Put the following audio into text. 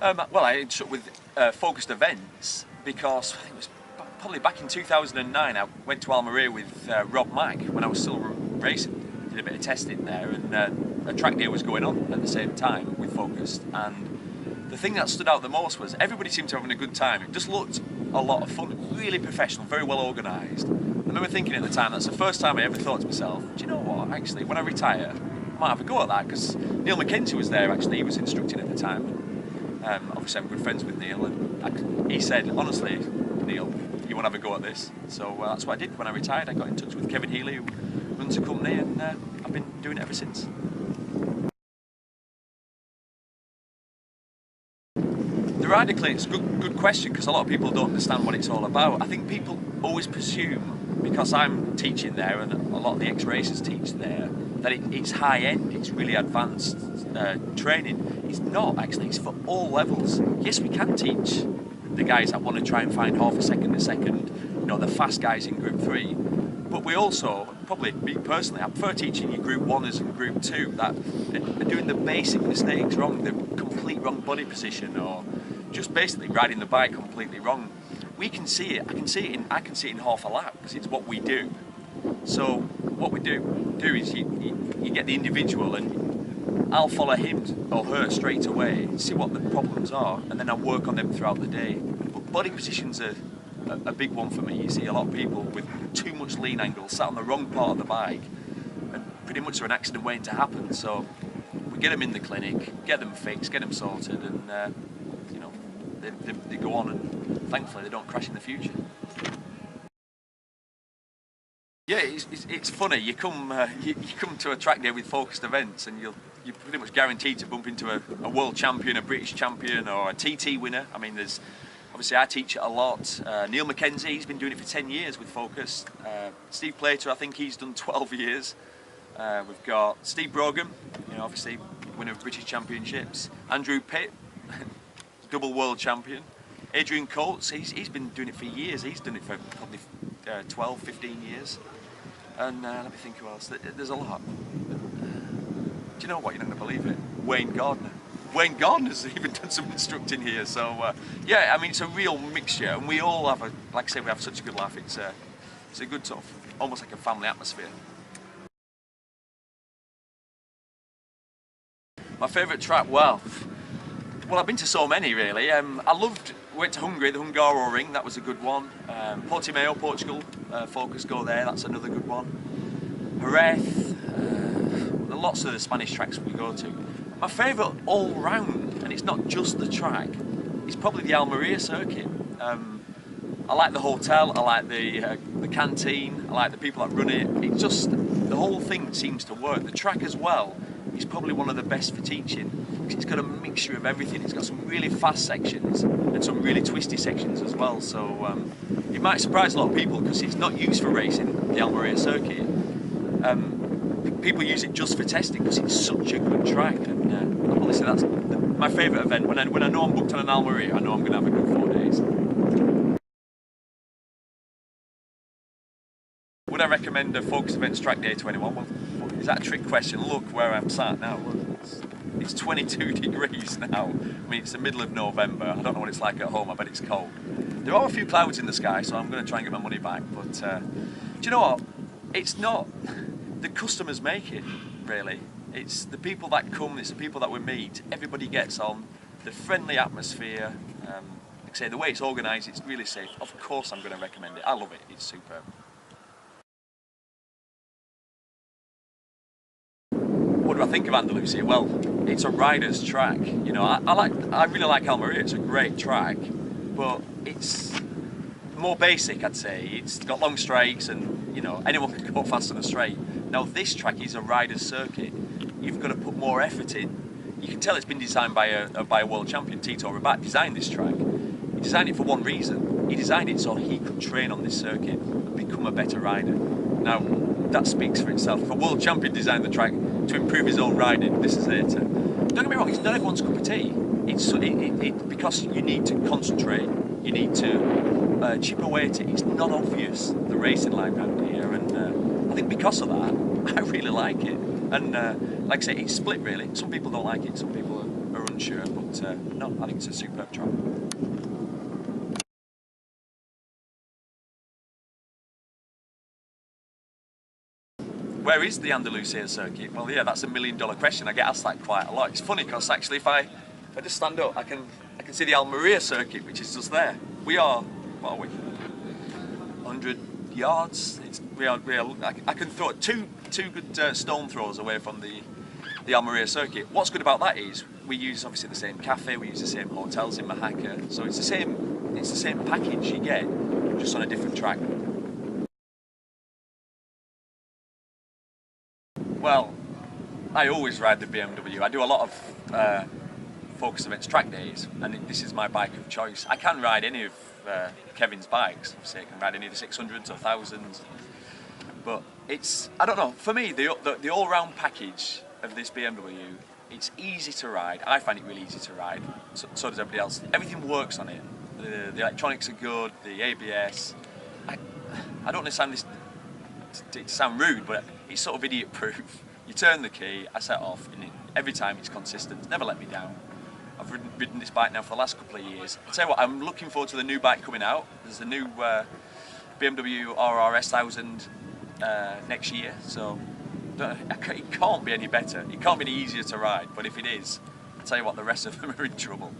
Well, I took with focused events because I think it was probably back in 2009. I went to Almeria with Rob Mack when I was still racing. Did a bit of testing there, and a track day was going on at the same time with Focused. And the thing that stood out the most was everybody seemed to be having a good time. It just looked a lot of fun, really professional, very well organised. I remember thinking at the time, that's the first time I ever thought to myself, do you know what, actually, when I retire, I might have a go at that, because Neil Mackenzie was there, actually, he was instructing at the time. Obviously I'm good friends with Neil, and he said, honestly, Neil, you want to have a go at this? So that's what I did. When I retired, I got in touch with Kevin Healy, who runs a company, and I've been doing it ever since. The rider clinic's good question, because a lot of people don't understand what it's all about. I think people always presume, because I'm teaching there and a lot of the ex-racers teach there, that it's high-end, it's really advanced training. It's not, actually. It's for all levels. Yes, we can teach the guys that want to try and find half a second, you know, the fast guys in Group 3. But we also, probably me personally, I prefer teaching you Group 1ers and Group 2 that are doing the basic mistakes wrong, the complete wrong body position, or just basically riding the bike completely wrong. We can see it. I can see it in half a lap, because it's what we do. So what we do is you get the individual, and I'll follow him or her straight away, see what the problems are, and then I'll work on them throughout the day. But body position's a big one for me. You see a lot of people with too much lean angle, sat on the wrong part of the bike, and pretty much are an accident waiting to happen. So we get them in the clinic, get them fixed, get them sorted, and you know, they go on, and thankfully they don't crash in the future. Yeah, it's funny. You come to a track day with focused events, and you're pretty much guaranteed to bump into a world champion, a British champion, or a TT winner. I mean, there's obviously I teach it a lot. Neil Mackenzie, he's been doing it for 10 years with Focused. Steve Plater, I think he's done 12 years. We've got Steve Brogan, you know, obviously winner of British Championships. Andrew Pitt, double world champion. Adrian Coates, he's been doing it for years. He's done it for probably 12, 15 years. And let me think who else. There's a lot. Do you know what? You're not going to believe it. Wayne Gardner. Wayne Gardner's even done some instructing here. So yeah, I mean, it's a real mixture, and we all have like I say, we have such a good laugh. It's a good sort of, almost like a family atmosphere. My favourite track, well, I've been to so many really. Went to Hungary, the Hungaro Ring, that was a good one. Portimao, Portugal, Focus go there, that's another good one. Jerez, lots of the Spanish tracks we go to. My favourite all round, and it's not just the track, is probably the Almeria circuit. I like the hotel, I like the canteen, I like the people that run it. It's just, the whole thing seems to work. The track as well is probably one of the best for teaching. It's got a mixture of everything. It's got some really fast sections and some really twisty sections as well. So it might surprise a lot of people, because it's not used for racing, the Almeria circuit. People use it just for testing, because it's such a good track. And honestly, that's my favourite event. When I know I'm booked on an Almeria, I know I'm going to have a good 4 days. Would I recommend a Focus Events track day to anyone? Well, is that a trick question? Look where I'm sat now. It's 22 degrees now. I mean, it's the middle of November. I don't know what it's like at home. I bet it's cold. There are a few clouds in the sky, so I'm going to try and get my money back. But do you know what? It's not the customers make it, really. It's the people that come. It's the people that we meet. Everybody gets on. The friendly atmosphere. Like I say, the way it's organised, it's really safe. Of course, I'm going to recommend it. I love it. It's superb. What do I think of Andalusia? Well, it's a rider's track. You know, I really like Almeria. It's a great track, but it's more basic, I'd say. It's got long straights, and you know, anyone can go fast on a straight. Now this track is a rider's circuit. You've got to put more effort in. You can tell it's been designed by a world champion. Tito Rabat designed this track. He designed it for one reason. He designed it so he could train on this circuit and become a better rider. Now that speaks for itself. If a world champion designed the track to improve his own riding, this is it. Don't get me wrong, it's not everyone's cup of tea. It's because you need to concentrate, you need to chip away at it. It's not obvious, the racing line around here, and I think because of that, I really like it. And like I say, it's split really. Some people don't like it, some people are unsure. unsure, but no, I think it's a superb track. Where is the Andalusia circuit? Well, yeah, that's $1 million question. I get asked that quite a lot. It's funny because actually, if I just stand up, I can see the Almeria circuit, which is just there. We are, what are we? 100 yards. I can throw two good stone throws away from the Almeria circuit. What's good about that is we use obviously the same cafe, we use the same hotels in Mahaca, so it's the same package you get, just on a different track. Well, I always ride the BMW. I do a lot of focus events track days, and this is my bike of choice. I can ride any of Kevin's bikes. Obviously, I can ride any of the 600s or 1000s, but I don't know. For me, the all-round package of this BMW, it's easy to ride. I find it really easy to ride. So does everybody else. Everything works on it. The electronics are good. The ABS. I don't understand this to sound rude, but it's sort of idiot-proof. You turn the key, I set off, and every time it's consistent. It's never let me down. I've ridden this bike now for the last couple of years. I'll tell you what, I'm looking forward to the new bike coming out. There's a new BMW RRS 1000 next year, so it can't be any better. It can't be any easier to ride, but if it is, I'll tell you what, the rest of them are in trouble.